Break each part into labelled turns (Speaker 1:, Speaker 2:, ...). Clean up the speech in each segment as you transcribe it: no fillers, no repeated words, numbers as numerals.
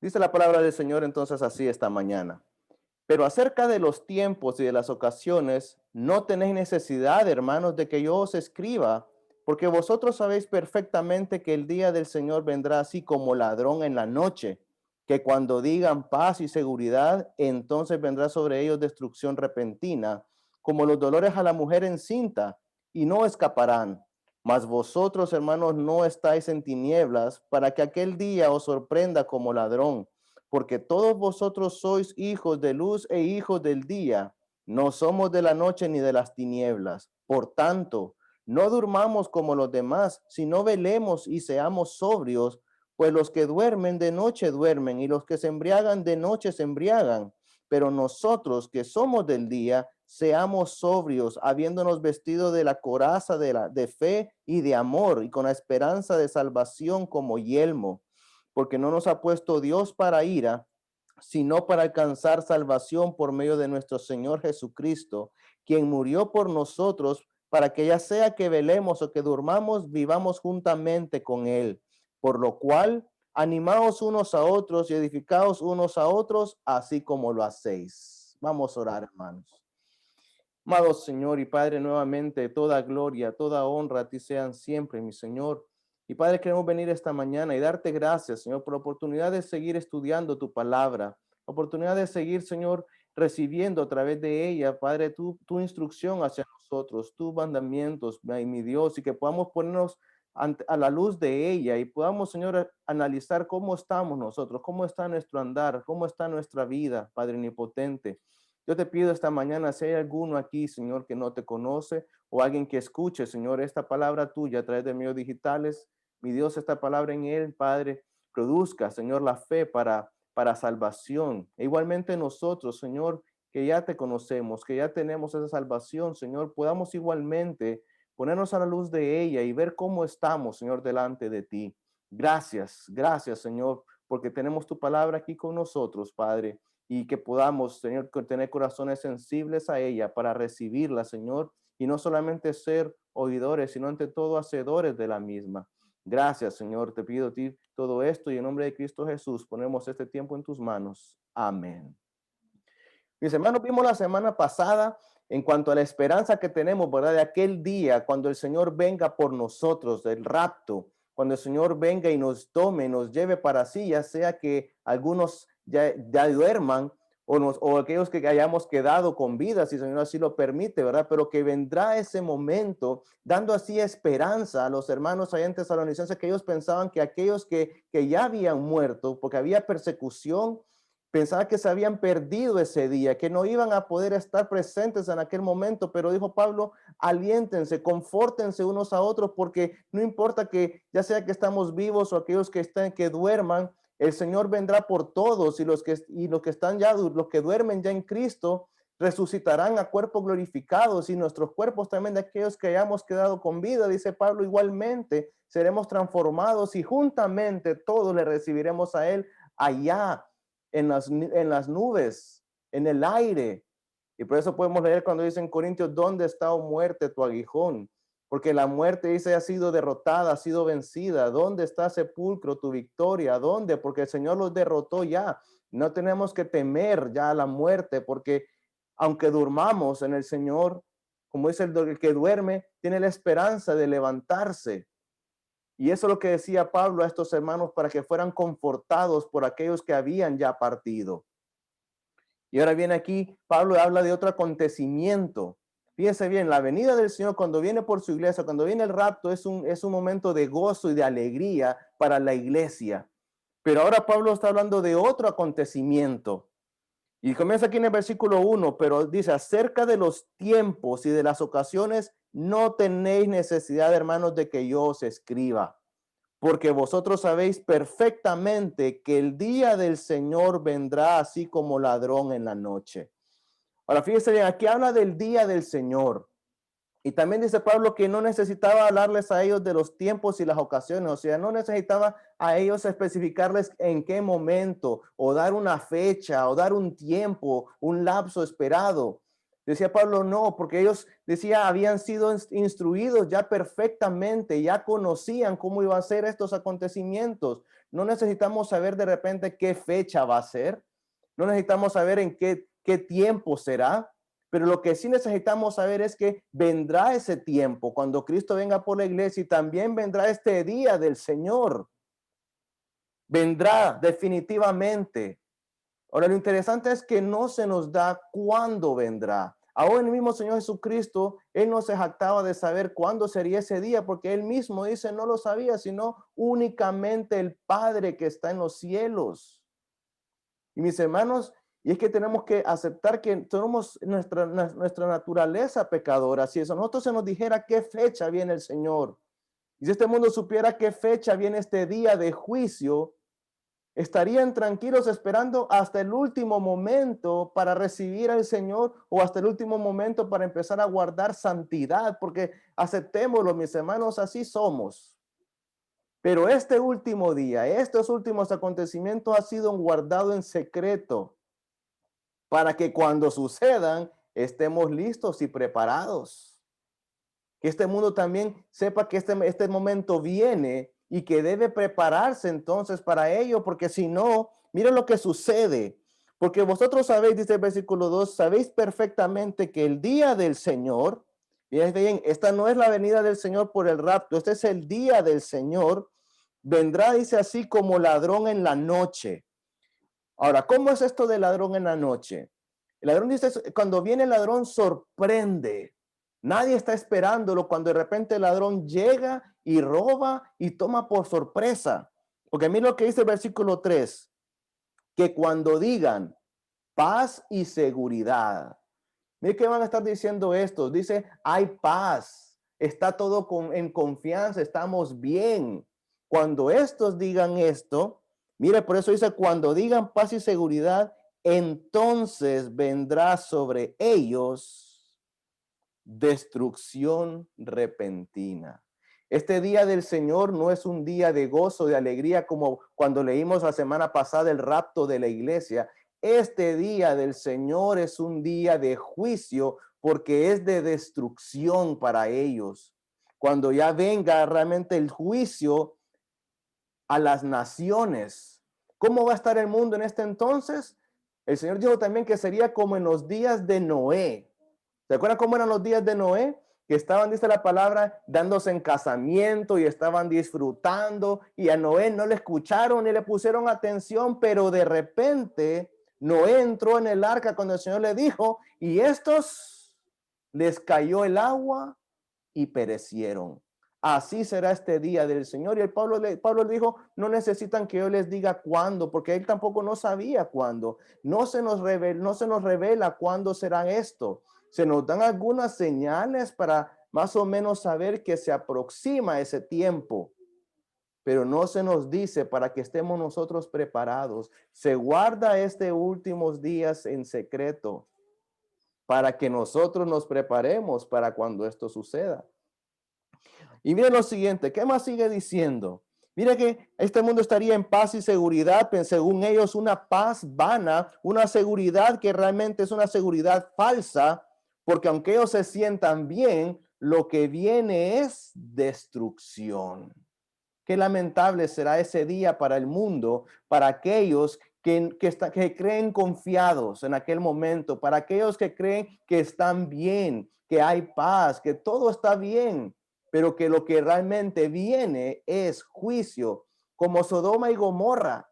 Speaker 1: Dice la palabra del Señor entonces así esta mañana. Pero acerca de los tiempos y de las ocasiones, no tenéis necesidad, hermanos, de que yo os escriba, porque vosotros sabéis perfectamente que el día del Señor vendrá así como ladrón en la noche, que cuando digan paz y seguridad, entonces vendrá sobre ellos destrucción repentina, como los dolores a la mujer encinta, y no escaparán. Mas vosotros, hermanos, no estáis en tinieblas, para que aquel día os sorprenda como ladrón, porque todos vosotros sois hijos de luz e hijos del día, no somos de la noche ni de las tinieblas. Por tanto, no durmamos como los demás, sino velemos y seamos sobrios, pues los que duermen de noche duermen y los que se embriagan de noche se embriagan. Pero nosotros que somos del día, seamos sobrios, habiéndonos vestido de la coraza de fe y de amor y con la esperanza de salvación como yelmo, porque no nos ha puesto Dios para ira, sino para alcanzar salvación por medio de nuestro Señor Jesucristo, quien murió por nosotros, para que ya sea que velemos o que durmamos, vivamos juntamente con Él. Por lo cual, animaos unos a otros y edificaos unos a otros, así como lo hacéis. Vamos a orar, hermanos. Amado Señor y Padre, nuevamente toda gloria, toda honra a ti sean siempre, mi Señor. Y Padre, queremos venir esta mañana y darte gracias, Señor, por la oportunidad de seguir estudiando tu palabra, oportunidad de seguir, Señor, recibiendo a través de ella, Padre, tu instrucción hacia nosotros, tus mandamientos, mi Dios, y que podamos ponernos a la luz de ella y podamos, Señor, analizar cómo estamos nosotros, cómo está nuestro andar, cómo está nuestra vida, Padre Omnipotente. Yo te pido esta mañana, si hay alguno aquí, Señor, que no te conoce o alguien que escuche, Señor, esta palabra tuya a través de medios digitales, mi Dios, esta palabra en él, Padre, produzca, Señor, la fe para salvación. E igualmente nosotros, Señor, que ya te conocemos, que ya tenemos esa salvación, Señor, podamos igualmente ponernos a la luz de ella y ver cómo estamos, Señor, delante de ti. Gracias, gracias, Señor, porque tenemos tu palabra aquí con nosotros, Padre, y que podamos, Señor, tener corazones sensibles a ella para recibirla, Señor, y no solamente ser oidores, sino ante todo hacedores de la misma. Gracias, Señor, te pido a ti todo esto y en nombre de Cristo Jesús ponemos este tiempo en tus manos. Amén. Mis hermanos, vimos la semana pasada en cuanto a la esperanza que tenemos, ¿verdad? De aquel día cuando el Señor venga por nosotros, del rapto, cuando el Señor venga y nos tome, nos lleve para sí, ya sea que algunos ya duerman o aquellos que hayamos quedado con vida, si el Señor así lo permite, ¿verdad? Pero que vendrá ese momento, dando así esperanza a los hermanos allá en Tesalonicenses, que ellos pensaban que aquellos que ya habían muerto, porque había persecución, pensaba que se habían perdido ese día, que no iban a poder estar presentes en aquel momento, pero dijo Pablo, aliéntense, confórtense unos a otros, porque no importa que ya sea que estamos vivos o aquellos que estén, que duerman, el Señor vendrá por todos y los que están ya, los que duermen ya en Cristo, resucitarán a cuerpos glorificados y nuestros cuerpos también de aquellos que hayamos quedado con vida, dice Pablo, igualmente seremos transformados y juntamente todos le recibiremos a Él allá en las nubes, en el aire. Y por eso podemos leer cuando dice en Corintios, ¿dónde está, oh muerte, tu aguijón? Porque la muerte dice ha sido derrotada, ha sido vencida. ¿Dónde está sepulcro, tu victoria? ¿Dónde? Porque el Señor los derrotó ya. No tenemos que temer ya a la muerte, porque aunque durmamos en el Señor, como dice el que duerme, tiene la esperanza de levantarse. Y eso es lo que decía Pablo a estos hermanos para que fueran confortados por aquellos que habían ya partido. Y ahora viene aquí, Pablo habla de otro acontecimiento. Fíjense bien, la venida del Señor cuando viene por su iglesia, cuando viene el rapto, es un momento de gozo y de alegría para la iglesia. Pero ahora Pablo está hablando de otro acontecimiento. Y comienza aquí en el versículo 1, pero dice, acerca de los tiempos y de las ocasiones, no tenéis necesidad, hermanos, de que yo os escriba, porque vosotros sabéis perfectamente que el día del Señor vendrá así como ladrón en la noche. Ahora fíjense bien, aquí habla del día del Señor. Y también dice Pablo que no necesitaba hablarles a ellos de los tiempos y las ocasiones, o sea, no necesitaba a ellos especificarles en qué momento, o dar una fecha, o dar un tiempo, un lapso esperado. Decía Pablo, no, porque ellos, decía, habían sido instruidos ya perfectamente, ya conocían cómo iban a ser estos acontecimientos. no necesitamos saber de repente qué fecha va a ser, no necesitamos saber en qué tiempo será, pero lo que sí necesitamos saber es que vendrá ese tiempo cuando Cristo venga por la iglesia y también vendrá este día del Señor. Vendrá definitivamente. Ahora, lo interesante es que no se nos da cuándo vendrá. Aún el mismo Señor Jesucristo, Él no se jactaba de saber cuándo sería ese día, porque Él mismo dice, no lo sabía, sino únicamente el Padre que está en los cielos. Y mis hermanos, y es que tenemos que aceptar que somos nuestra naturaleza pecadora. Si eso nosotros se nos dijera qué fecha viene el Señor, y si este mundo supiera qué fecha viene este día de juicio, estarían tranquilos esperando hasta el último momento para recibir al Señor o hasta el último momento para empezar a guardar santidad, porque aceptémoslo, mis hermanos, así somos. Pero este último día, estos últimos acontecimientos han sido guardados en secreto para que cuando sucedan estemos listos y preparados. Que este mundo también sepa que este momento viene y que debe prepararse entonces para ello, porque si no, miren lo que sucede. Porque vosotros sabéis, dice el versículo 2, sabéis perfectamente que el día del Señor, bien, esta no es la venida del Señor por el rapto, este es el día del Señor, vendrá, dice así, como ladrón en la noche. Ahora, ¿cómo es esto de ladrón en la noche? El ladrón dice, cuando viene el ladrón sorprende. Nadie está esperándolo cuando de repente el ladrón llega y roba y toma por sorpresa. Porque mira lo que dice el versículo 3, que cuando digan paz y seguridad. Mire que van a estar diciendo esto. Dice, hay paz, está todo en confianza, estamos bien. Cuando estos digan esto, mire, por eso dice, cuando digan paz y seguridad, entonces vendrá sobre ellos destrucción repentina. Este día del Señor no es un día de gozo, de alegría, como cuando leímos la semana pasada el rapto de la iglesia. Este día del Señor es un día de juicio porque es de destrucción para ellos. Cuando ya venga realmente el juicio a las naciones. ¿Cómo va a estar el mundo en este entonces? El Señor dijo también que sería como en los días de Noé. ¿Se acuerdan cómo eran los días de Noé? Que estaban, dice la palabra, dándose en casamiento y estaban disfrutando y a Noé no le escucharon ni le pusieron atención, pero de repente Noé entró en el arca cuando el Señor le dijo y estos les cayó el agua y perecieron. Así será este día del Señor. Y Pablo le dijo, no necesitan que yo les diga cuándo, porque él tampoco no sabía cuándo. No se nos revela cuándo será esto. Se nos dan algunas señales para más o menos saber que se aproxima ese tiempo, pero no se nos dice para que estemos nosotros preparados. Se guarda este últimos días en secreto para que nosotros nos preparemos para cuando esto suceda. Y miren lo siguiente, ¿qué más sigue diciendo? Mira que este mundo estaría en paz y seguridad, pero según ellos una paz vana, una seguridad que realmente es una seguridad falsa, porque aunque ellos se sientan bien, lo que viene es destrucción. Qué lamentable será ese día para el mundo, para aquellos que creen confiados en aquel momento, para aquellos que creen que están bien, que hay paz, que todo está bien, pero que lo que realmente viene es juicio, como Sodoma y Gomorra,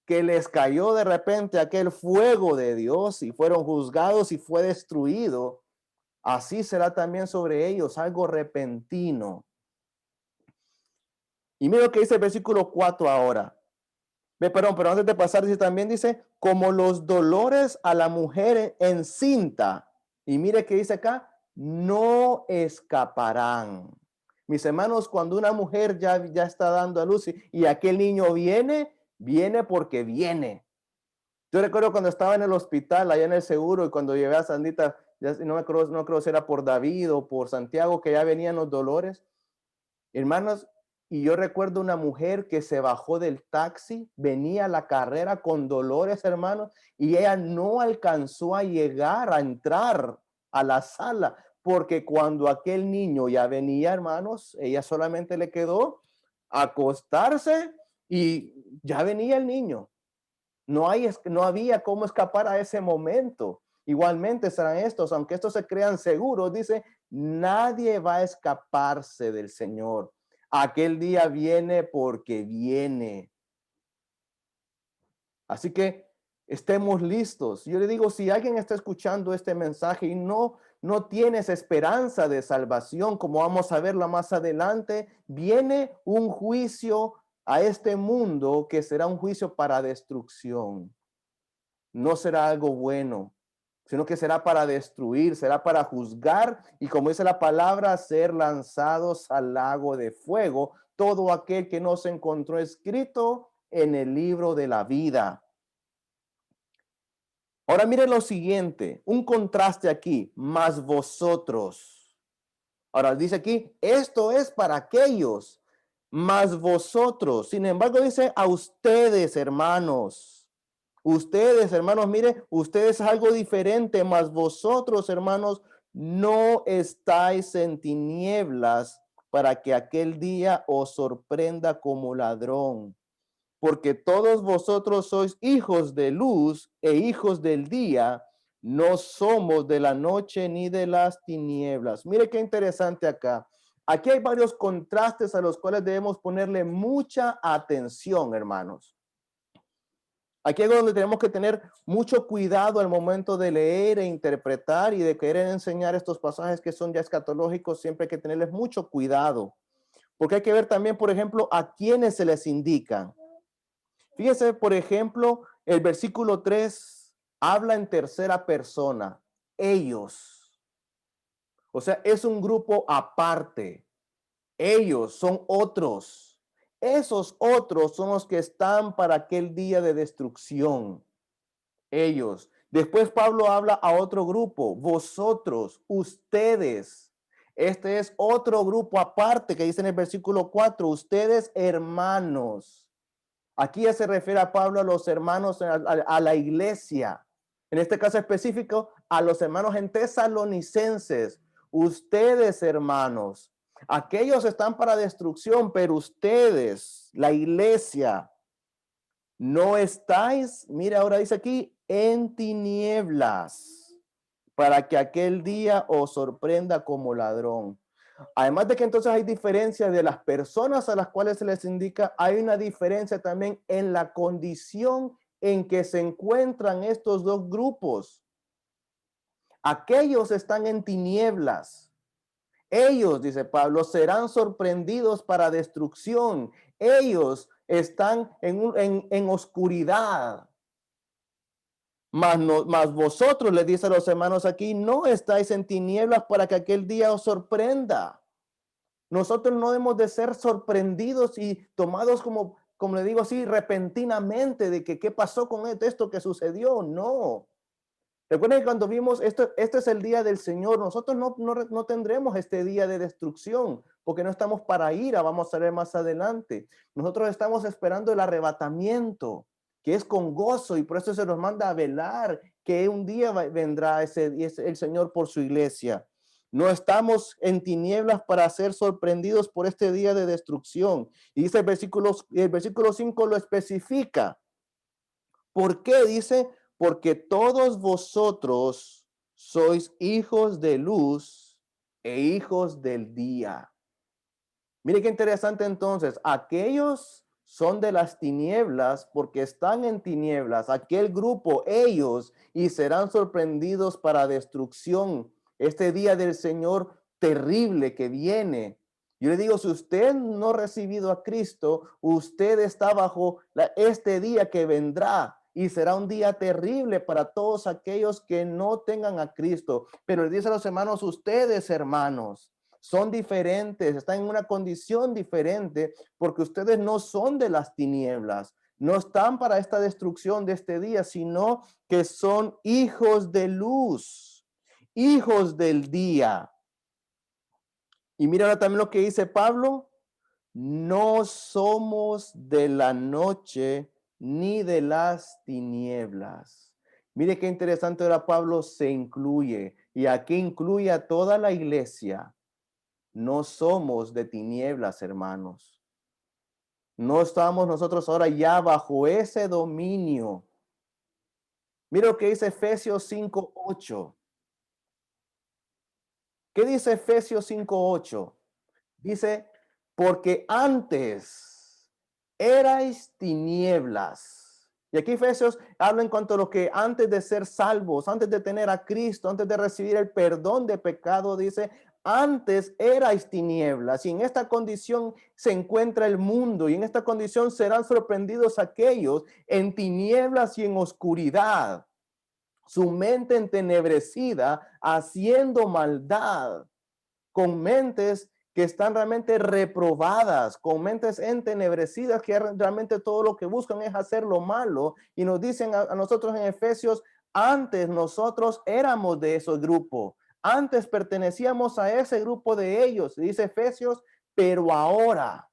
Speaker 1: que les cayó de repente aquel fuego de Dios y fueron juzgados y fue destruido. Así será también sobre ellos algo repentino. Y mira lo que dice el versículo 4 ahora. Pero antes de pasar, dice también, dice, como los dolores a la mujer encinta. Y mire que dice acá, no escaparán. Mis hermanos, cuando una mujer ya está dando a luz y aquel niño viene porque viene. Yo recuerdo cuando estaba en el hospital, allá en el seguro, y cuando llevé a Sandita, no creo si era por David o por Santiago, que ya venían los dolores. Hermanos, y yo recuerdo una mujer que se bajó del taxi, venía a la carrera con dolores, hermanos, y ella no alcanzó a llegar a entrar a la sala, porque cuando aquel niño ya venía, hermanos, ella solamente le quedó acostarse Y ya venía el niño. No había cómo escapar a ese momento. Igualmente serán estos, aunque estos se crean seguros, dice, nadie va a escaparse del Señor. Aquel día viene porque viene. Así que estemos listos. Yo le digo, si alguien está escuchando este mensaje y no tienes esperanza de salvación, como vamos a verlo más adelante, viene un juicio a este mundo que será un juicio para destrucción. No será algo bueno, sino que será para destruir, será para juzgar y, como dice la palabra, ser lanzados al lago de fuego todo aquel que no se encontró escrito en el libro de la vida. Ahora miren lo siguiente, un contraste aquí, más vosotros. Ahora dice aquí, esto es para aquellos, más vosotros. Sin embargo, dice a ustedes, hermanos. Ustedes, hermanos, mire, ustedes es algo diferente, mas vosotros, hermanos, no estáis en tinieblas para que aquel día os sorprenda como ladrón, porque todos vosotros sois hijos de luz e hijos del día, no somos de la noche ni de las tinieblas. Mire qué interesante acá. Aquí hay varios contrastes a los cuales debemos ponerle mucha atención, hermanos. Aquí es donde tenemos que tener mucho cuidado al momento de leer e interpretar y de querer enseñar estos pasajes que son ya escatológicos. Siempre hay que tenerles mucho cuidado, porque hay que ver también, por ejemplo, a quiénes se les indican. Fíjese, por ejemplo, el versículo 3 habla en tercera persona, ellos. O sea, es un grupo aparte. Ellos son otros. Esos otros son los que están para aquel día de destrucción. Ellos. Después Pablo habla a otro grupo, vosotros, ustedes. Este es otro grupo aparte que dice en el versículo 4, ustedes hermanos. Aquí ya se refiere a Pablo a los hermanos, a la iglesia. En este caso específico, a los hermanos en Tesalonicenses. Ustedes, hermanos, aquellos están para destrucción, pero ustedes, la iglesia, no estáis, mira, ahora dice aquí, en tinieblas, para que aquel día os sorprenda como ladrón. Además de que entonces hay diferencia de las personas a las cuales se les indica, hay una diferencia también en la condición en que se encuentran estos dos grupos. Aquellos están en tinieblas. Ellos, dice Pablo, serán sorprendidos para destrucción. Ellos están en oscuridad. Mas vosotros, le dice a los hermanos aquí, no estáis en tinieblas para que aquel día os sorprenda. Nosotros no debemos de ser sorprendidos y tomados como le digo así, repentinamente de que qué pasó con esto que sucedió. No. Recuerden que cuando vimos esto, este es el día del Señor, nosotros no tendremos este día de destrucción, porque no estamos para ira, vamos a ver más adelante. Nosotros estamos esperando el arrebatamiento, que es con gozo, y por eso se nos manda a velar que un día vendrá el Señor por su iglesia. No estamos en tinieblas para ser sorprendidos por este día de destrucción. Y dice el versículo 5 lo especifica. ¿Por qué? Dice, porque todos vosotros sois hijos de luz e hijos del día. Mire qué interesante entonces. Aquellos son de las tinieblas porque están en tinieblas. Aquel grupo, ellos, y serán sorprendidos para destrucción. Este día del Señor terrible que viene. Yo le digo, si usted no ha recibido a Cristo, usted está bajo este día que vendrá. Y será un día terrible para todos aquellos que no tengan a Cristo. Pero le dice a los hermanos, ustedes hermanos, son diferentes, están en una condición diferente porque ustedes no son de las tinieblas, no están para esta destrucción de este día, sino que son hijos de luz, hijos del día. Y mira también lo que dice Pablo, no somos de la noche ni de las tinieblas. Mire qué interesante ahora Pablo se incluye y aquí incluye a toda la iglesia. No somos de tinieblas, hermanos. No estamos nosotros ahora ya bajo ese dominio. Mira lo que dice Efesios 5:8. ¿Qué dice Efesios 5:8? Dice, porque antes erais tinieblas. Y aquí Efesios habla en cuanto a lo que antes de ser salvos, antes de tener a Cristo, antes de recibir el perdón de pecado, dice, antes erais tinieblas. Y en esta condición se encuentra el mundo y en esta condición serán sorprendidos aquellos en tinieblas y en oscuridad, su mente entenebrecida, haciendo maldad, con mentes que están realmente reprobadas, con mentes entenebrecidas, que realmente todo lo que buscan es hacer lo malo. Y nos dicen a nosotros en Efesios, antes nosotros éramos de ese grupo, antes pertenecíamos a ese grupo de ellos, dice Efesios, pero ahora,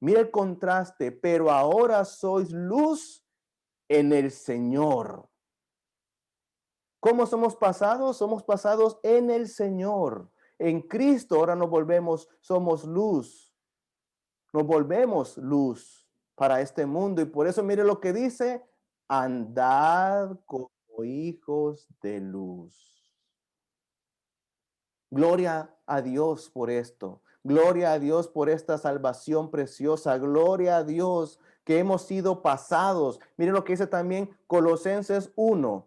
Speaker 1: mira el contraste, pero ahora sois luz en el Señor. ¿Cómo somos pasados? Somos pasados en el Señor. En Cristo ahora nos volvemos, somos luz. Nos volvemos luz para este mundo. Y por eso mire lo que dice, andad como hijos de luz. Gloria a Dios por esto. Gloria a Dios por esta salvación preciosa. Gloria a Dios que hemos sido pasados. Miren lo que dice también Colosenses 1,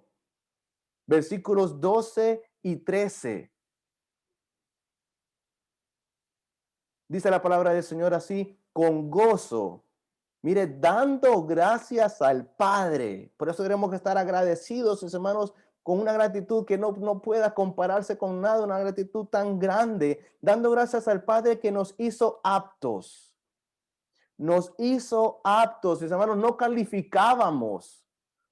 Speaker 1: versículos 12 y 13. Dice la palabra del Señor así, con gozo. Mire, dando gracias al Padre. Por eso tenemos que estar agradecidos, mis hermanos, con una gratitud que no pueda compararse con nada, una gratitud tan grande, dando gracias al Padre que nos hizo aptos. Nos hizo aptos, mis hermanos, no calificábamos.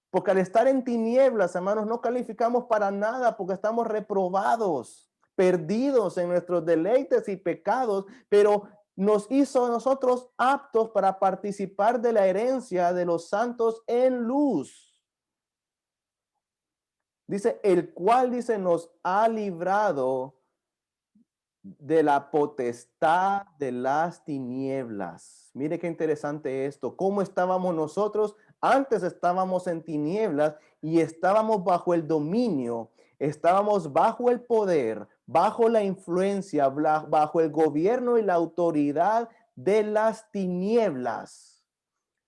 Speaker 1: Porque al estar en tinieblas, hermanos, no calificamos para nada porque estamos reprobados, perdidos en nuestros deleites y pecados, pero nos hizo a nosotros aptos para participar de la herencia de los santos en luz. Dice, el cual, dice, nos ha librado de la potestad de las tinieblas. Mire qué interesante esto. ¿Cómo estábamos nosotros? Antes estábamos en tinieblas y estábamos bajo el dominio, estábamos bajo el poder, bajo la influencia, bajo el gobierno y la autoridad de las tinieblas.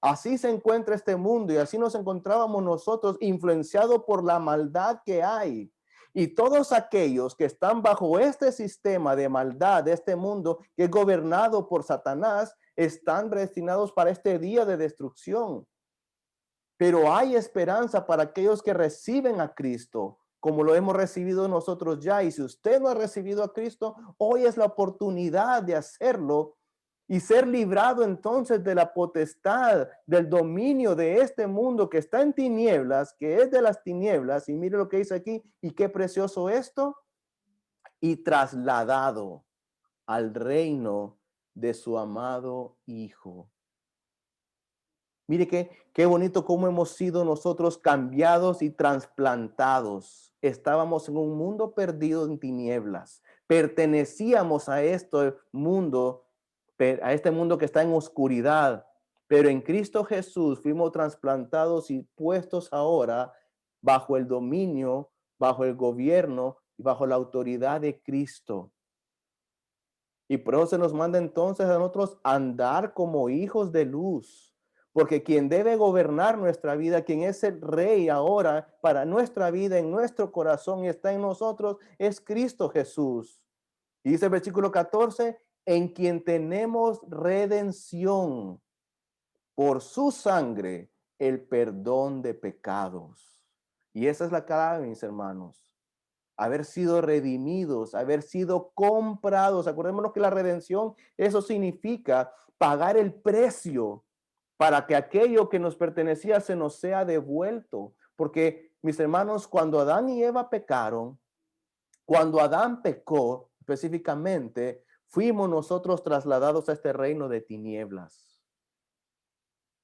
Speaker 1: Así se encuentra este mundo y así nos encontrábamos nosotros, influenciados por la maldad que hay. Y todos aquellos que están bajo este sistema de maldad de este mundo que es gobernado por Satanás, están destinados para este día de destrucción. Pero hay esperanza para aquellos que reciben a Cristo, como lo hemos recibido nosotros ya. Y si usted no ha recibido a Cristo, hoy es la oportunidad de hacerlo y ser librado entonces de la potestad, del dominio de este mundo que está en tinieblas, que es de las tinieblas. Y mire lo que dice aquí, y qué precioso esto, y trasladado al reino de su amado Hijo. Mire qué bonito cómo hemos sido nosotros cambiados y trasplantados. Estábamos en un mundo perdido en tinieblas. Pertenecíamos a este mundo, a este mundo que está en oscuridad. Pero en Cristo Jesús fuimos trasplantados y puestos ahora bajo el dominio, bajo el gobierno y bajo la autoridad de Cristo. Y por eso se nos manda entonces a nosotros andar como hijos de luz, porque quien debe gobernar nuestra vida, quien es el rey ahora para nuestra vida, en nuestro corazón y está en nosotros, es Cristo Jesús. Y dice el versículo 14, en quien tenemos redención por su sangre, el perdón de pecados. Y esa es la clave, mis hermanos, haber sido redimidos, haber sido comprados. Acordémonos que la redención, eso significa pagar el precio para que aquello que nos pertenecía se nos sea devuelto. Porque, mis hermanos, cuando Adán y Eva pecaron, cuando Adán pecó específicamente, fuimos nosotros trasladados a este reino de tinieblas.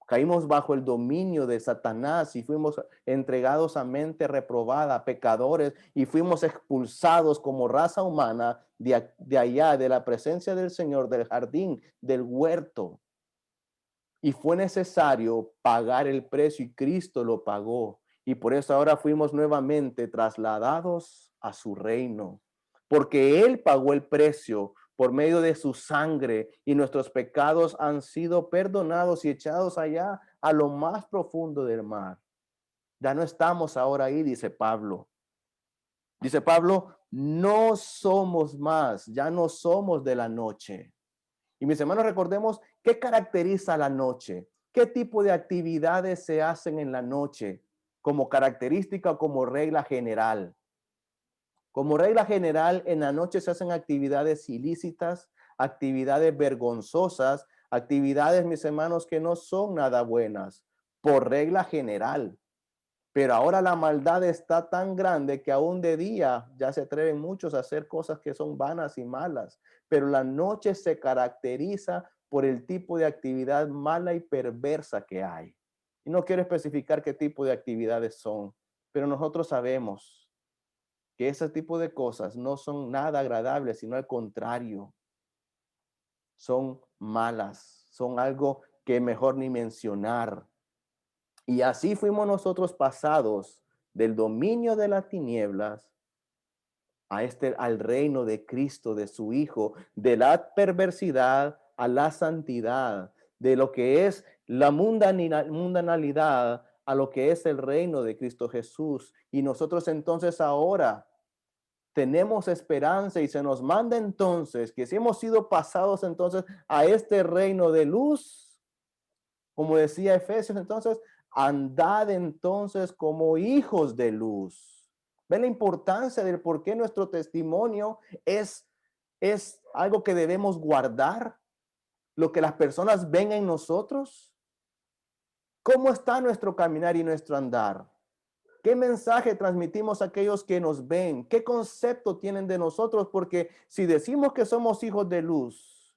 Speaker 1: Caímos bajo el dominio de Satanás y fuimos entregados a mente reprobada, pecadores, y fuimos expulsados como raza humana de allá, de la presencia del Señor, del jardín, del huerto. y fue necesario pagar el precio y Cristo lo pagó. Y por eso ahora fuimos nuevamente trasladados a su reino, porque Él pagó el precio por medio de su sangre y nuestros pecados han sido perdonados y echados allá a lo más profundo del mar. Ya no estamos ahora ahí, dice Pablo. Dice Pablo, no somos más, ya no somos de la noche. Y mis hermanos, recordemos qué caracteriza la noche, qué tipo de actividades se hacen en la noche como característica o como regla general. Como regla general, en la noche se hacen actividades ilícitas, actividades vergonzosas, actividades, mis hermanos, que no son nada buenas, por regla general. Pero ahora la maldad está tan grande que aún de día ya se atreven muchos a hacer cosas que son vanas y malas. Pero la noche se caracteriza por el tipo de actividad mala y perversa que hay. Y no quiero especificar qué tipo de actividades son, pero nosotros sabemos que ese tipo de cosas no son nada agradables, sino al contrario, son malas, son algo que mejor ni mencionar. Y así fuimos nosotros pasados del dominio de las tinieblas al reino de Cristo, de su Hijo, de la perversidad a la santidad, de lo que es la mundanalidad a lo que es el reino de Cristo Jesús. Y nosotros entonces ahora tenemos esperanza y se nos manda entonces que si hemos sido pasados entonces a este reino de luz, como decía Efesios, entonces andad entonces como hijos de luz. ¿Ven la importancia del por qué nuestro testimonio es algo que debemos guardar? Lo que las personas ven en nosotros. ¿Cómo está nuestro caminar y nuestro andar? ¿Qué mensaje transmitimos a aquellos que nos ven? ¿Qué concepto tienen de nosotros? Porque si decimos que somos hijos de luz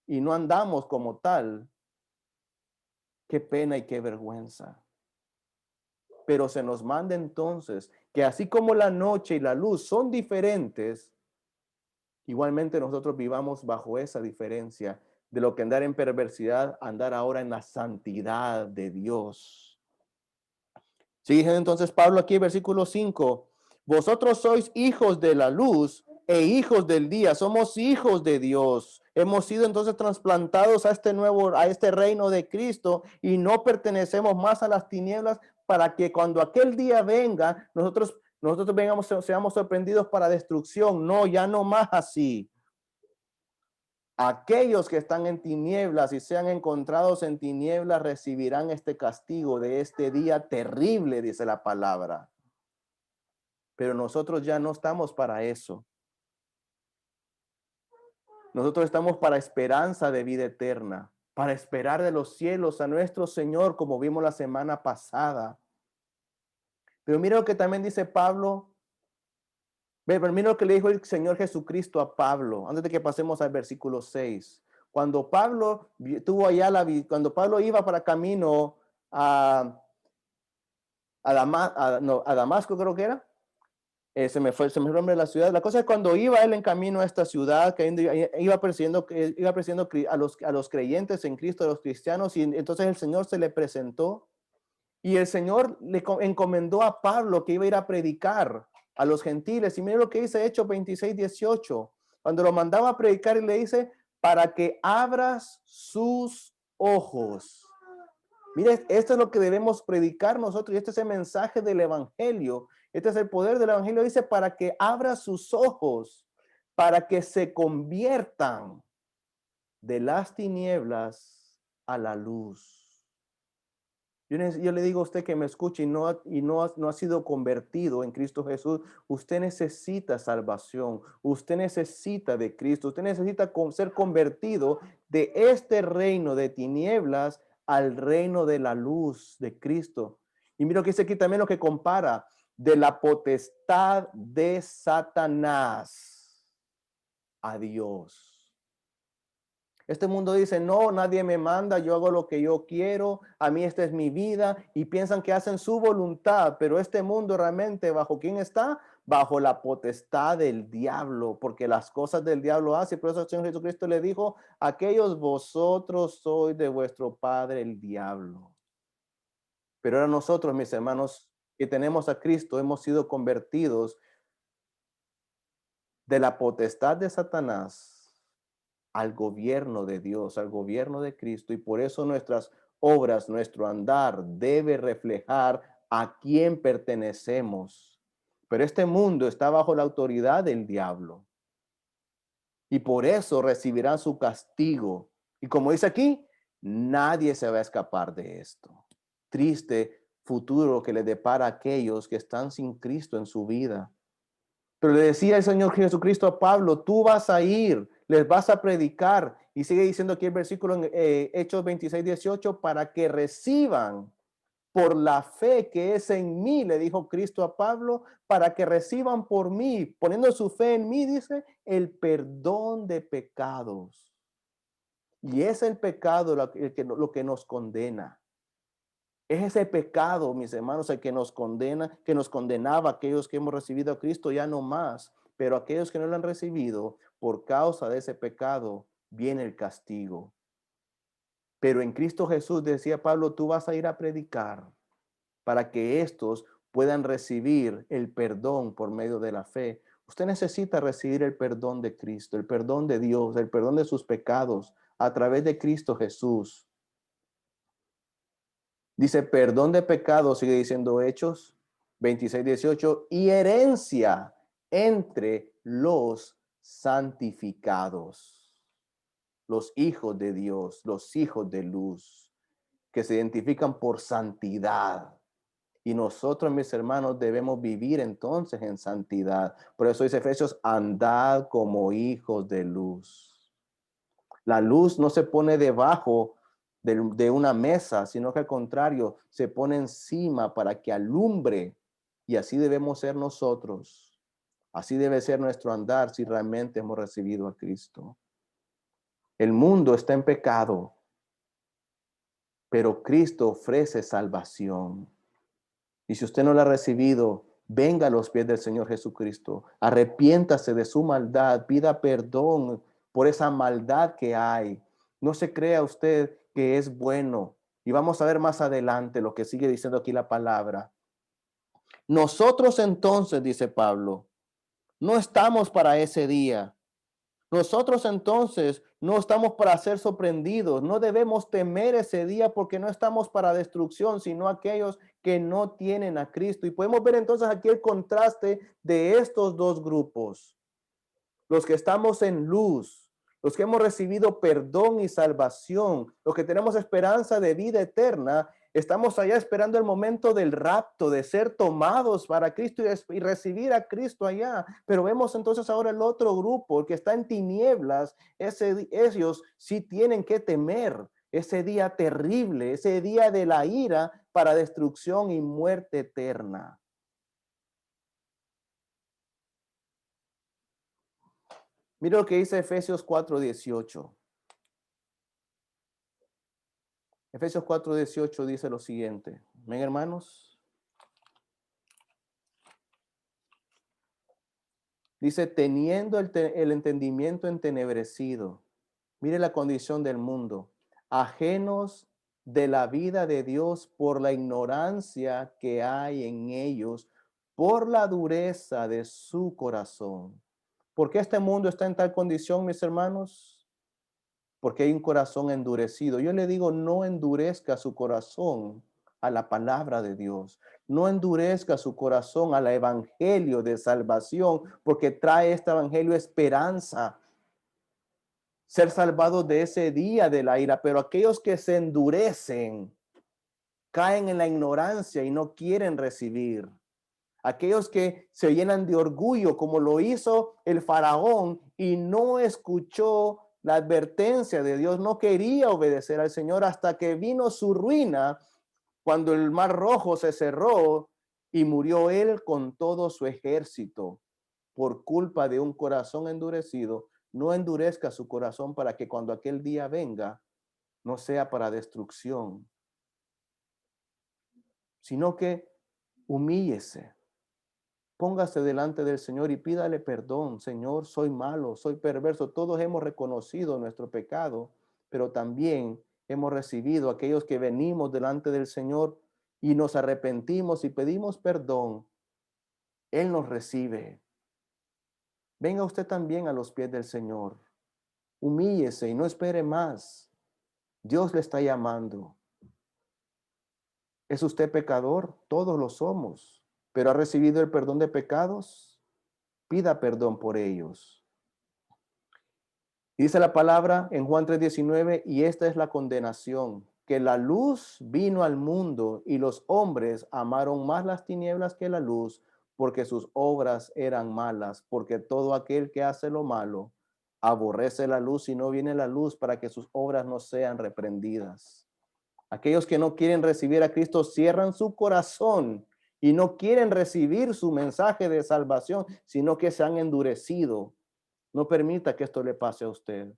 Speaker 1: y no andamos como tal, qué pena y qué vergüenza. Pero se nos manda entonces que así como la noche y la luz son diferentes, igualmente nosotros vivamos bajo esa diferencia de lo que andar en perversidad, andar ahora en la santidad de Dios. Sigue entonces Pablo aquí, versículo 5. Vosotros sois hijos de la luz e hijos del día. Somos hijos de Dios. Hemos sido entonces trasplantados a este reino de Cristo y no pertenecemos más a las tinieblas para que cuando aquel día venga, nosotros seamos sorprendidos para destrucción. No, ya no más así. Aquellos que están en tinieblas y sean encontrados en tinieblas recibirán este castigo de este día terrible, dice la palabra. Pero nosotros ya no estamos para eso. Nosotros estamos para esperanza de vida eterna, para esperar de los cielos a nuestro Señor, como vimos la semana pasada. Pero mira lo que también dice Pablo. Pero mira lo que le dijo el Señor Jesucristo a Pablo, antes de que pasemos al versículo 6. Cuando Pablo cuando Pablo iba para camino a Damasco, creo que era. Se me fue el nombre de la ciudad. La cosa es cuando iba él en camino a esta ciudad, que iba persiguiendo a los creyentes en Cristo, a los cristianos, y entonces el Señor se le presentó y el Señor le encomendó a Pablo que iba a ir a predicar a los gentiles. Y mire lo que dice Hechos 26:18. Cuando lo mandaba a predicar y le dice, para que abras sus ojos. Mire, esto es lo que debemos predicar nosotros y este es el mensaje del evangelio. Este es el poder del evangelio. Dice, para que abra sus ojos, para que se conviertan de las tinieblas a la luz. Yo le digo a usted que me escuche no ha sido convertido en Cristo Jesús. Usted necesita salvación. Usted necesita de Cristo. Usted necesita ser convertido de este reino de tinieblas al reino de la luz de Cristo. Y mira que dice aquí también lo que compara de la potestad de Satanás a Dios. Este mundo dice, no, nadie me manda, yo hago lo que yo quiero, a mí esta es mi vida, y piensan que hacen su voluntad, pero este mundo realmente, ¿bajo quién está? bajo la potestad del diablo, porque las cosas del diablo hace. Por eso el Señor Jesucristo le dijo, aquellos vosotros sois de vuestro padre el diablo. Pero ahora nosotros, mis hermanos, que tenemos a Cristo, hemos sido convertidos de la potestad de Satanás al gobierno de Dios, al gobierno de Cristo. Y por eso nuestras obras, nuestro andar debe reflejar a quién pertenecemos. Pero este mundo está bajo la autoridad del diablo. Y por eso recibirán su castigo. Y como dice aquí, nadie se va a escapar de esto. Triste futuro que le depara a aquellos que están sin Cristo en su vida. Pero le decía el Señor Jesucristo a Pablo, tú vas a ir, les vas a predicar. Y sigue diciendo aquí el versículo en Hechos 26:18, para que reciban por la fe que es en mí, le dijo Cristo a Pablo, para que reciban por mí, poniendo su fe en mí, dice, el perdón de pecados. Y es el pecado lo que nos condena. Es ese pecado, mis hermanos, el que nos condena, que nos condenaba a aquellos que hemos recibido a Cristo ya no más, pero aquellos que no lo han recibido, por causa de ese pecado, viene el castigo. Pero en Cristo Jesús, decía Pablo, tú vas a ir a predicar para que estos puedan recibir el perdón por medio de la fe. Usted necesita recibir el perdón de Cristo, el perdón de Dios, el perdón de sus pecados a través de Cristo Jesús. Dice, perdón de pecados, sigue diciendo Hechos 26:18, y herencia entre los santificados, los hijos de Dios, los hijos de luz, que se identifican por santidad. Y nosotros, mis hermanos, debemos vivir entonces en santidad. Por eso dice Efesios, andad como hijos de luz. La luz no se pone debajo de una mesa, sino que al contrario, se pone encima para que alumbre. Y así debemos ser nosotros. Así debe ser nuestro andar si realmente hemos recibido a Cristo. El mundo está en pecado, pero Cristo ofrece salvación. Y si usted no la ha recibido, venga a los pies del Señor Jesucristo. Arrepiéntase de su maldad, pida perdón por esa maldad que hay. No se crea usted que es bueno. Y vamos a ver más adelante lo que sigue diciendo aquí la palabra. Nosotros entonces, dice Pablo, no estamos para ese día. Nosotros entonces no estamos para ser sorprendidos, no debemos temer ese día porque no estamos para destrucción, sino aquellos que no tienen a Cristo. Y podemos ver entonces aquí el contraste de estos dos grupos, los que estamos en luz, los que hemos recibido perdón y salvación, los que tenemos esperanza de vida eterna. Estamos allá esperando el momento del rapto, de ser tomados para Cristo y recibir a Cristo allá. Pero vemos entonces ahora el otro grupo, el que está en tinieblas. Ellos sí tienen que temer ese día terrible, ese día de la ira para destrucción y muerte eterna. Mira lo que dice Efesios 4:18. Efesios 4:18 dice lo siguiente. Ven, hermanos. Dice, teniendo el entendimiento entenebrecido. Mire la condición del mundo. Ajenos de la vida de Dios por la ignorancia que hay en ellos, por la dureza de su corazón. ¿Por qué este mundo está en tal condición, mis hermanos? Porque hay un corazón endurecido. Yo le digo, no endurezca su corazón a la palabra de Dios. No endurezca su corazón al evangelio de salvación, porque trae este evangelio esperanza, ser salvados de ese día de la ira. Pero aquellos que se endurecen, caen en la ignorancia y no quieren recibir. Aquellos que se llenan de orgullo, como lo hizo el faraón y no escuchó la advertencia de Dios, no quería obedecer al Señor hasta que vino su ruina, cuando el mar rojo se cerró y murió él con todo su ejército por culpa de un corazón endurecido. No endurezca su corazón para que cuando aquel día venga no sea para destrucción, sino que humíllese. Póngase delante del Señor y pídale perdón. Señor, soy malo, soy perverso. Todos hemos reconocido nuestro pecado, pero también hemos recibido aquellos que venimos delante del Señor y nos arrepentimos y pedimos perdón. Él nos recibe. Venga usted también a los pies del Señor. Humíllese y no espere más. Dios le está llamando. ¿Es usted pecador? Todos lo somos. ¿Pero ha recibido el perdón de pecados? Pida perdón por ellos. Y dice la palabra en Juan 3:19, y esta es la condenación, que la luz vino al mundo y los hombres amaron más las tinieblas que la luz, porque sus obras eran malas, porque todo aquel que hace lo malo aborrece la luz y no viene la luz para que sus obras no sean reprendidas. Aquellos que no quieren recibir a Cristo cierran su corazón y no quieren recibir su mensaje de salvación, sino que se han endurecido. No permita que esto le pase a usted.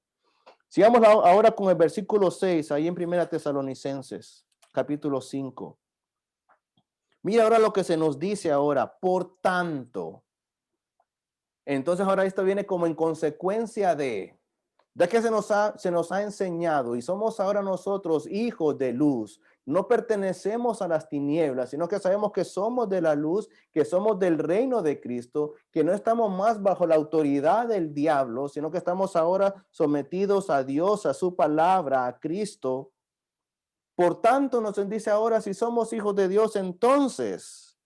Speaker 1: Sigamos ahora con el versículo 6, ahí en Primera Tesalonicenses, capítulo 5. Mira ahora lo que se nos dice ahora, por tanto. Entonces ahora esto viene como en consecuencia de, ya que se nos ha enseñado y somos ahora nosotros hijos de luz, no pertenecemos a las tinieblas, sino que sabemos que somos de la luz, que somos del reino de Cristo, que no estamos más bajo la autoridad del diablo, sino que estamos ahora sometidos a Dios, a su palabra, a Cristo. Por tanto, nos dice ahora, si somos hijos de Dios, entonces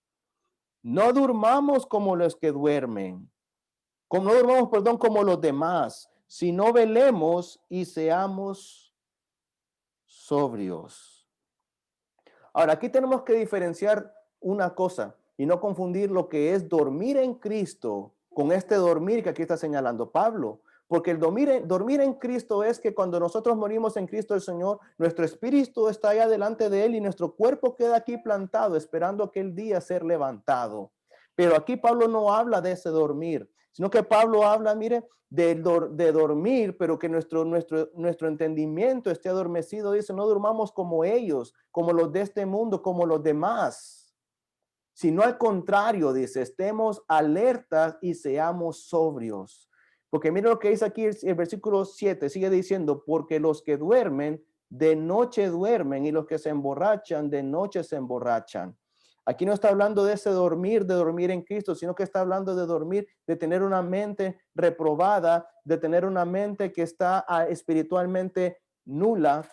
Speaker 1: no durmamos como los que duermen, como no durmamos, perdón, como los demás, sino velemos y seamos sobrios. Ahora, aquí tenemos que diferenciar una cosa y no confundir lo que es dormir en Cristo con este dormir que aquí está señalando Pablo. Porque el dormir en Cristo es que cuando nosotros morimos en Cristo el Señor, nuestro espíritu está allá delante de Él y nuestro cuerpo queda aquí plantado, esperando aquel día ser levantado. Pero aquí Pablo no habla de ese dormir, sino que Pablo habla, mire, de dormir, pero que nuestro entendimiento esté adormecido. Dice, no durmamos como ellos, como los de este mundo, como los demás, sino al contrario, dice, estemos alertas y seamos sobrios. Porque mira lo que dice aquí el versículo 7, sigue diciendo, porque los que duermen, de noche duermen, y los que se emborrachan, de noche se emborrachan. Aquí no está hablando de ese dormir, de dormir en Cristo, sino que está hablando de dormir, de tener una mente reprobada, de tener una mente que está espiritualmente nula.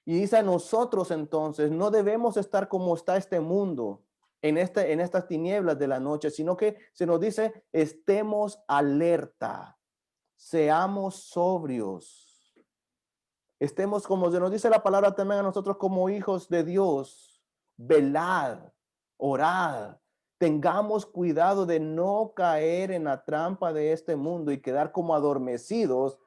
Speaker 1: Y dice a nosotros entonces, no debemos estar como está este mundo, en estas tinieblas de la noche, sino que se nos dice, estemos alerta, seamos sobrios, estemos, como se nos dice la palabra también a nosotros como hijos de Dios, velad, orad, tengamos cuidado de no caer en la trampa de este mundo y quedar como adormecidos,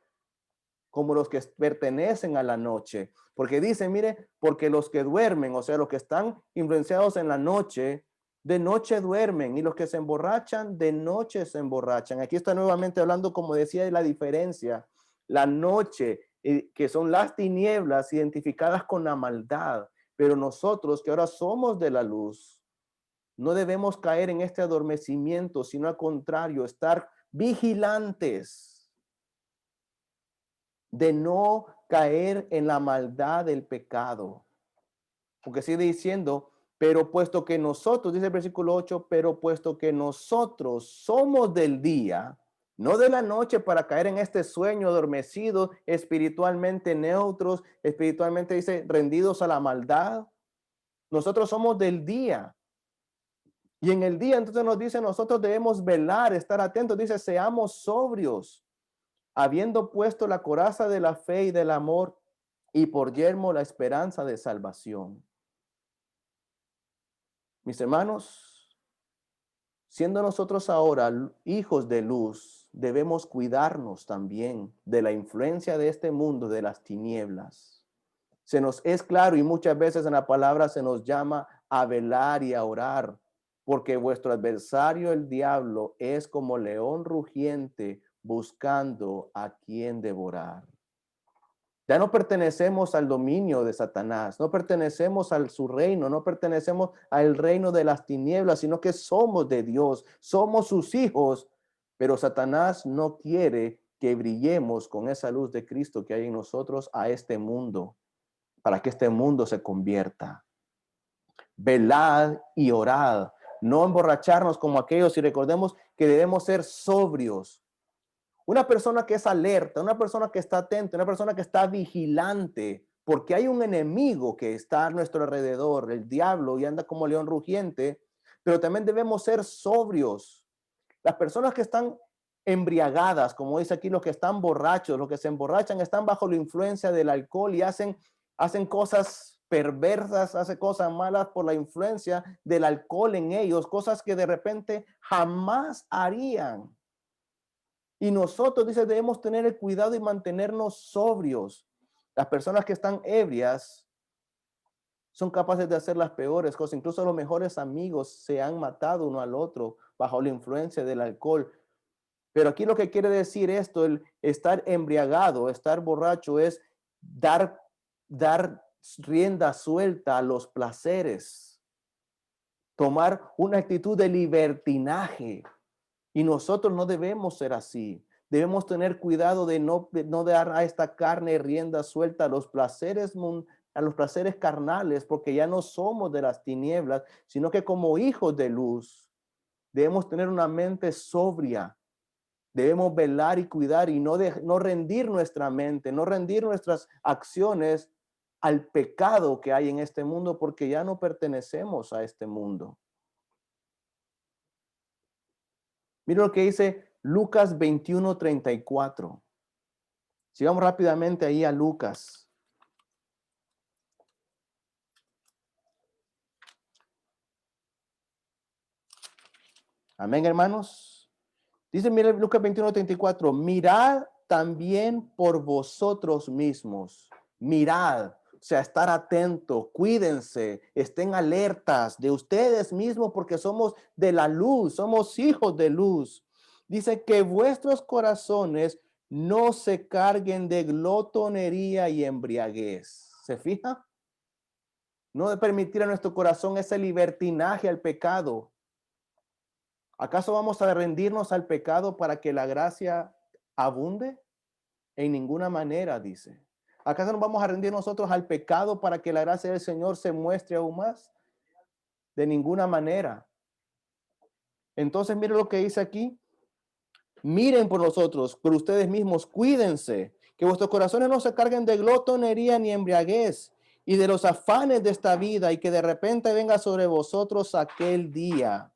Speaker 1: como los que pertenecen a la noche. Porque dice, mire, porque los que duermen, o sea, los que están influenciados en la noche, de noche duermen, y los que se emborrachan, de noche se emborrachan. Aquí está nuevamente hablando, como decía, de la diferencia. La noche, que son las tinieblas identificadas con la maldad, pero nosotros que ahora somos de la luz, no debemos caer en este adormecimiento, sino al contrario, estar vigilantes de no caer en la maldad del pecado. Porque sigue diciendo, pero puesto que nosotros, dice el versículo 8, pero puesto que nosotros somos del día, no de la noche para caer en este sueño adormecido, espiritualmente neutros, espiritualmente dice, rendidos a la maldad. Nosotros somos del día. Y en el día entonces nos dice, nosotros debemos velar, estar atentos, dice, seamos sobrios, habiendo puesto la coraza de la fe y del amor y por yelmo la esperanza de salvación. Mis hermanos, siendo nosotros ahora hijos de luz, debemos cuidarnos también de la influencia de este mundo, de las tinieblas. Se nos es claro y muchas veces en la palabra se nos llama a velar y a orar, porque vuestro adversario el diablo es como león rugiente buscando a quien devorar. Ya no pertenecemos al dominio de Satanás, no pertenecemos a su reino, no pertenecemos al reino de las tinieblas, sino que somos de Dios, somos sus hijos, pero Satanás no quiere que brillemos con esa luz de Cristo que hay en nosotros a este mundo, para que este mundo se convierta. Velad y orad, no emborracharnos como aquellos, y recordemos que debemos ser sobrios. Una persona que es alerta, una persona que está atenta, una persona que está vigilante, porque hay un enemigo que está a nuestro alrededor, el diablo, y anda como león rugiente, pero también debemos ser sobrios. Las personas que están embriagadas, como dice aquí, los que están borrachos, los que se emborrachan, están bajo la influencia del alcohol y hacen cosas perversas, hacen cosas malas por la influencia del alcohol en ellos, cosas que de repente jamás harían. Y nosotros, dice, debemos tener el cuidado y mantenernos sobrios. Las personas que están ebrias son capaces de hacer las peores cosas. Incluso los mejores amigos se han matado uno al otro bajo la influencia del alcohol. Pero aquí lo que quiere decir esto, el estar embriagado, estar borracho, es dar rienda suelta a los placeres, tomar una actitud de libertinaje. Y nosotros no debemos ser así. Debemos tener cuidado de no dar a esta carne rienda suelta a los placeres carnales, porque ya no somos de las tinieblas, sino que como hijos de luz, debemos tener una mente sobria. Debemos velar y cuidar y no rendir nuestra mente, no rendir nuestras acciones al pecado que hay en este mundo, porque ya no pertenecemos a este mundo. Mira lo que dice Lucas 21:34. Si vamos rápidamente ahí a Lucas. Amén, hermanos. Dice, mira Lucas 21:34, mirad también por vosotros mismos. Mirad, o sea, estar atento, cuídense, estén alertas de ustedes mismos porque somos de la luz, somos hijos de luz. Dice que vuestros corazones no se carguen de glotonería y embriaguez. ¿Se fija? No de permitir a nuestro corazón ese libertinaje al pecado. ¿Acaso vamos a rendirnos al pecado para que la gracia abunde? En ninguna manera, dice. ¿Acaso nos vamos a rendir nosotros al pecado para que la gracia del Señor se muestre aún más? De ninguna manera. Entonces, miren lo que dice aquí. Miren por nosotros, por ustedes mismos, cuídense, que vuestros corazones no se carguen de glotonería ni embriaguez y de los afanes de esta vida, y que de repente venga sobre vosotros aquel día.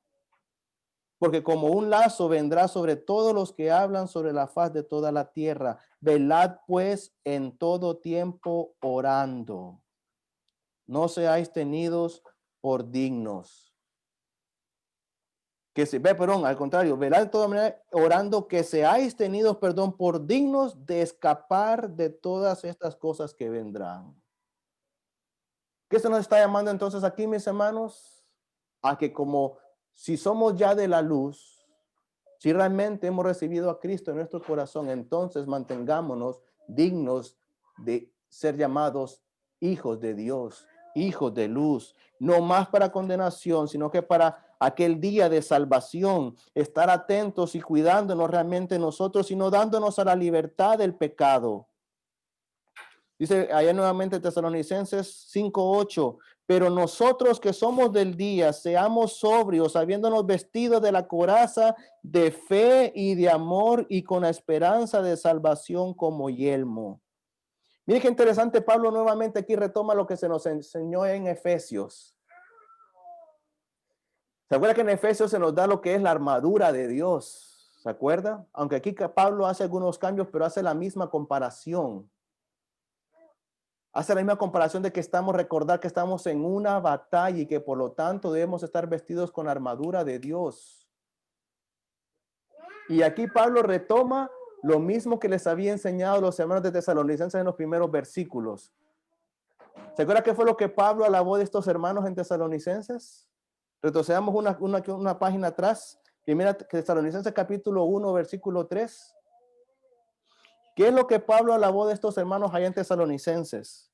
Speaker 1: Porque como un lazo vendrá sobre todos los que hablan sobre la faz de toda la tierra. Velad pues en todo tiempo orando. No seáis tenidos por dignos. Perdón, al contrario, velad de toda manera orando que seáis tenidos, perdón, por dignos de escapar de todas estas cosas que vendrán. ¿Qué se nos está llamando entonces aquí, mis hermanos? A que como si somos ya de la luz, si realmente hemos recibido a Cristo en nuestro corazón, entonces mantengámonos dignos de ser llamados hijos de Dios, hijos de luz, no más para condenación, sino que para aquel día de salvación, estar atentos y cuidándonos realmente nosotros y no dándonos a la libertad del pecado. Dice allá nuevamente Tesalonicenses 5:8, pero nosotros que somos del día, seamos sobrios, habiéndonos vestido de la coraza de fe y de amor y con la esperanza de salvación como yelmo. Mire qué interesante, Pablo nuevamente aquí retoma lo que se nos enseñó en Efesios. ¿Se acuerda que en Efesios se nos da lo que es la armadura de Dios? ¿Se acuerda? Aunque aquí Pablo hace algunos cambios, pero hace la misma comparación. Hace la misma comparación de que recordar que estamos en una batalla y que por lo tanto debemos estar vestidos con la armadura de Dios. Y aquí Pablo retoma lo mismo que les había enseñado a los hermanos de Tesalonicenses en los primeros versículos. ¿Se acuerda qué fue lo que Pablo alabó de estos hermanos en Tesalonicenses? Retrocedamos una página atrás. Primera Tesalonicenses capítulo 1, versículo 3. ¿Qué es lo que Pablo alabó de estos hermanos allá en Tesalonicenses?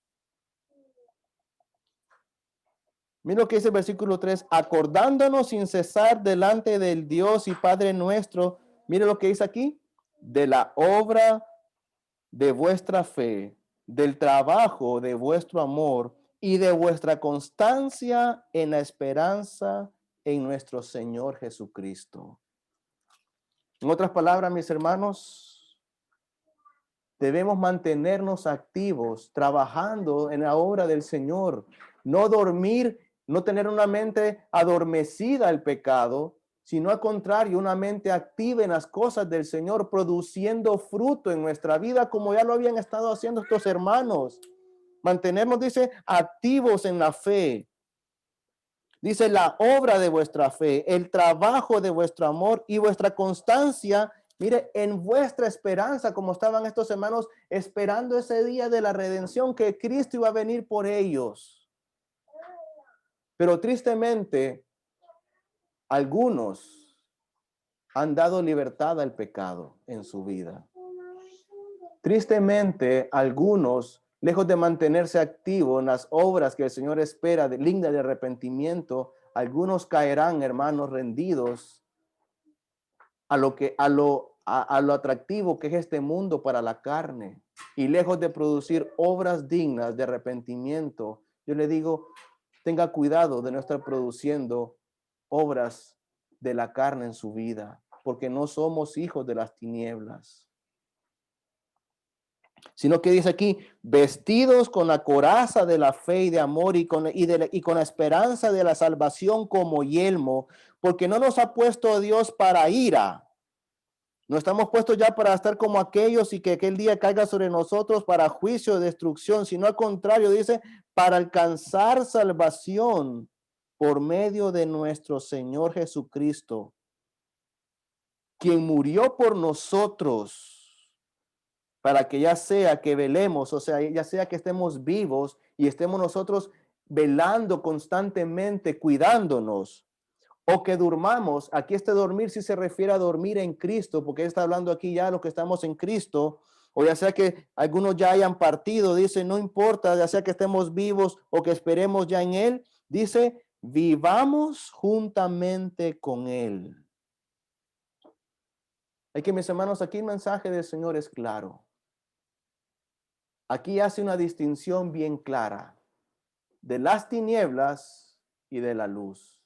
Speaker 1: Mira lo que dice el versículo 3, acordándonos sin cesar delante del Dios y Padre nuestro. Mire lo que dice aquí, de la obra de vuestra fe, del trabajo de vuestro amor y de vuestra constancia en la esperanza en nuestro Señor Jesucristo. En otras palabras, mis hermanos, debemos mantenernos activos, trabajando en la obra del Señor, no dormir, no tener una mente adormecida al pecado, sino al contrario, una mente activa en las cosas del Señor, produciendo fruto en nuestra vida, como ya lo habían estado haciendo estos hermanos. Mantenernos, dice, activos en la fe. Dice la obra de vuestra fe, el trabajo de vuestro amor y vuestra constancia. Mire, en vuestra esperanza, como estaban estos hermanos esperando ese día de la redención, que Cristo iba a venir por ellos. Pero tristemente, algunos han dado libertad al pecado en su vida. Tristemente, algunos, lejos de mantenerse activos en las obras que el Señor espera, dignas de arrepentimiento, algunos caerán, hermanos, rendidos a lo atractivo que es este mundo para la carne. Y lejos de producir obras dignas de arrepentimiento, yo le digo, tenga cuidado de no estar produciendo obras de la carne en su vida, porque no somos hijos de las tinieblas. Sino que dice aquí, vestidos con la coraza de la fe y de amor y con la esperanza de la salvación como yelmo, porque no nos ha puesto Dios para ira. No estamos puestos ya para estar como aquellos y que aquel día caiga sobre nosotros para juicio de destrucción, sino al contrario, dice, para alcanzar salvación por medio de nuestro Señor Jesucristo, quien murió por nosotros, para que ya sea que velemos, o sea, ya sea que estemos vivos y estemos nosotros velando constantemente, cuidándonos, o que durmamos. Aquí este dormir sí se refiere a dormir en Cristo, porque él está hablando aquí ya de los que estamos en Cristo, o ya sea que algunos ya hayan partido, dice, no importa, ya sea que estemos vivos o que esperemos ya en él, dice, vivamos juntamente con él. Hay que, mis hermanos, aquí el mensaje del Señor es claro. Aquí hace una distinción bien clara de las tinieblas y de la luz.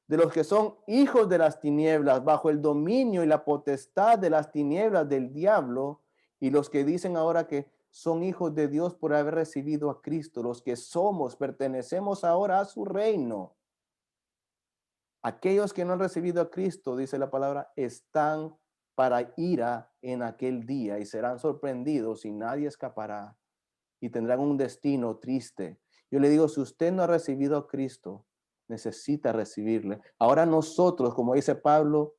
Speaker 1: De los que son hijos de las tinieblas, bajo el dominio y la potestad de las tinieblas del diablo, y los que dicen ahora que son hijos de Dios por haber recibido a Cristo, los que somos, pertenecemos ahora a su reino. Aquellos que no han recibido a Cristo, dice la palabra, están para ira en aquel día y serán sorprendidos y nadie escapará y tendrán un destino triste. Yo le digo, si usted no ha recibido a Cristo, necesita recibirle. Ahora nosotros, como dice Pablo,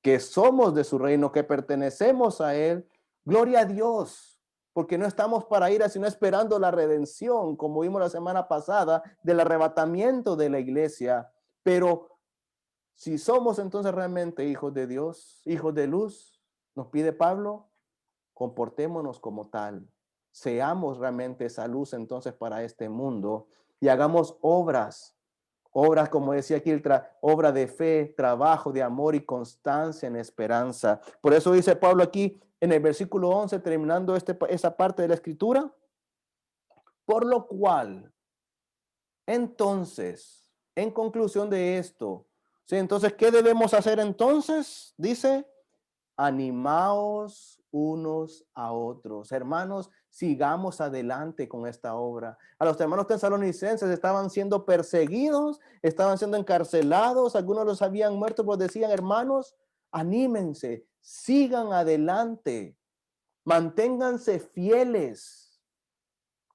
Speaker 1: que somos de su reino, que pertenecemos a él, gloria a Dios, porque no estamos para ir, sino esperando la redención, como vimos la semana pasada, del arrebatamiento de la iglesia. Pero si somos entonces realmente hijos de Dios, hijos de luz, nos pide Pablo, comportémonos como tal. Seamos realmente esa luz entonces para este mundo y hagamos obras como decía aquí, obra de fe, trabajo de amor y constancia en esperanza. Por eso dice Pablo aquí en el versículo 11, terminando esa parte de la escritura, por lo cual, entonces, en conclusión de esto, ¿sí? Entonces, ¿qué debemos hacer entonces? Dice, animaos unos a otros. Hermanos, sigamos adelante con esta obra. A los hermanos tesalonicenses estaban siendo perseguidos, estaban siendo encarcelados, algunos los habían muerto, pero decían, hermanos, anímense, sigan adelante, manténganse fieles,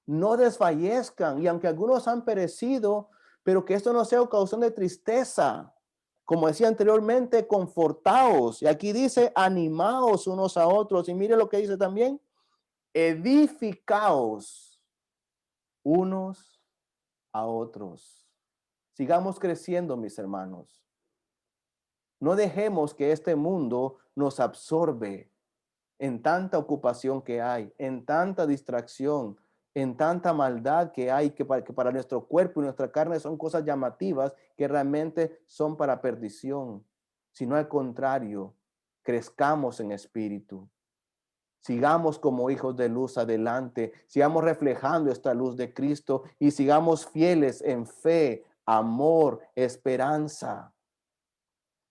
Speaker 1: no desfallezcan. Y aunque algunos han perecido, pero que esto no sea ocasión de tristeza. Como decía anteriormente, confortaos. Y aquí dice, animaos unos a otros. Y mire lo que dice también, edificaos unos a otros. Sigamos creciendo, mis hermanos. No dejemos que este mundo nos absorbe. en tanta ocupación que hay, en tanta distracción, en tanta maldad que hay, que para nuestro cuerpo y nuestra carne son cosas llamativas que realmente son para perdición, sino al contrario, crezcamos en espíritu. Sigamos como hijos de luz adelante, sigamos reflejando esta luz de Cristo y sigamos fieles en fe, amor, esperanza.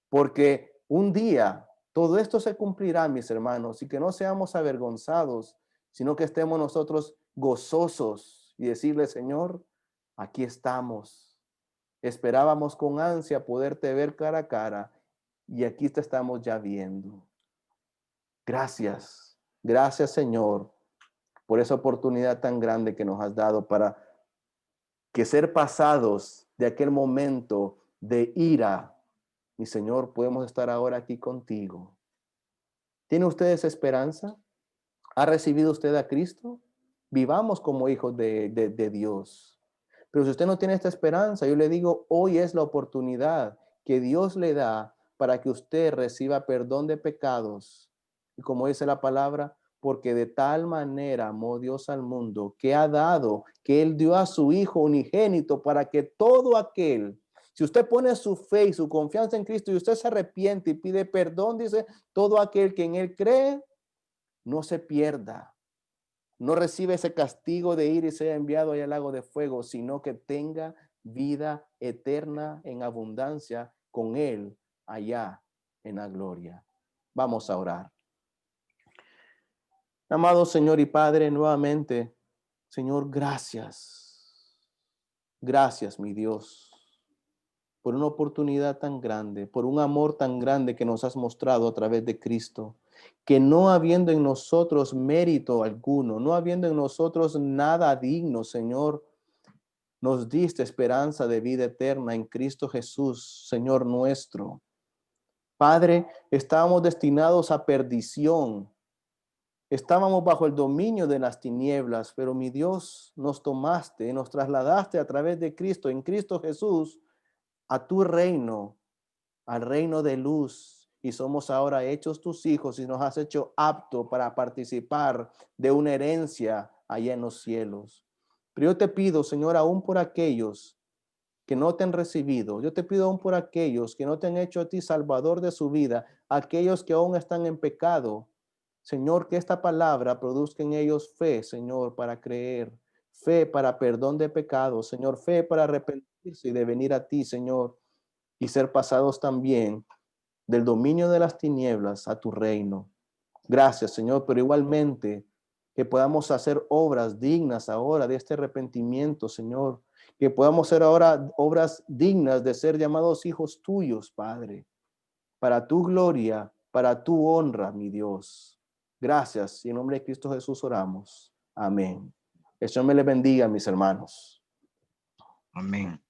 Speaker 1: Porque un día todo esto se cumplirá, mis hermanos, y que no seamos avergonzados, sino que estemos nosotros gozosos y decirle, Señor, aquí estamos. Esperábamos con ansia poderte ver cara a cara y aquí te estamos ya viendo. Gracias, gracias, Señor, por esa oportunidad tan grande que nos has dado para que ser pasados de aquel momento de ira, mi Señor, podemos estar ahora aquí contigo. ¿Tiene usted esa esperanza? ¿Ha recibido usted a Cristo? Vivamos como hijos de Dios. Pero si usted no tiene esta esperanza, yo le digo, hoy es la oportunidad que Dios le da para que usted reciba perdón de pecados. Y como dice la palabra, porque de tal manera amó Dios al mundo, que ha dado, que Él dio a su Hijo unigénito para que todo aquel, si usted pone su fe y su confianza en Cristo y usted se arrepiente y pide perdón, dice, todo aquel que en Él cree, no se pierda, no recibe ese castigo de ir y sea enviado al lago de fuego, sino que tenga vida eterna en abundancia con Él allá en la gloria. Vamos a orar. Amado Señor y Padre, nuevamente, Señor, gracias. Gracias, mi Dios, por una oportunidad tan grande, por un amor tan grande que nos has mostrado a través de Cristo, que no habiendo en nosotros mérito alguno, no habiendo en nosotros nada digno, Señor, nos diste esperanza de vida eterna en Cristo Jesús, Señor nuestro. Padre, estábamos destinados a perdición. Estábamos bajo el dominio de las tinieblas, pero mi Dios, nos tomaste, nos trasladaste a través de Cristo, en Cristo Jesús, a tu reino, al reino de luz, y somos ahora hechos tus hijos y nos has hecho apto para participar de una herencia allá en los cielos. Pero yo te pido, Señor, aún por aquellos que no te han recibido, yo te pido aún por aquellos que no te han hecho a ti salvador de su vida, aquellos que aún están en pecado, Señor, que esta palabra produzca en ellos fe, Señor, para creer, fe para perdón de pecados, Señor, fe para arrepentirse y de venir a ti, Señor, y ser pasados también del dominio de las tinieblas a tu reino. Gracias, Señor, pero igualmente que podamos hacer obras dignas ahora de este arrepentimiento, Señor, que podamos hacer ahora obras dignas de ser llamados hijos tuyos, Padre, para tu gloria, para tu honra, mi Dios. Gracias, y en nombre de Cristo Jesús oramos. Amén. El Señor me le bendiga, mis hermanos.
Speaker 2: Amén.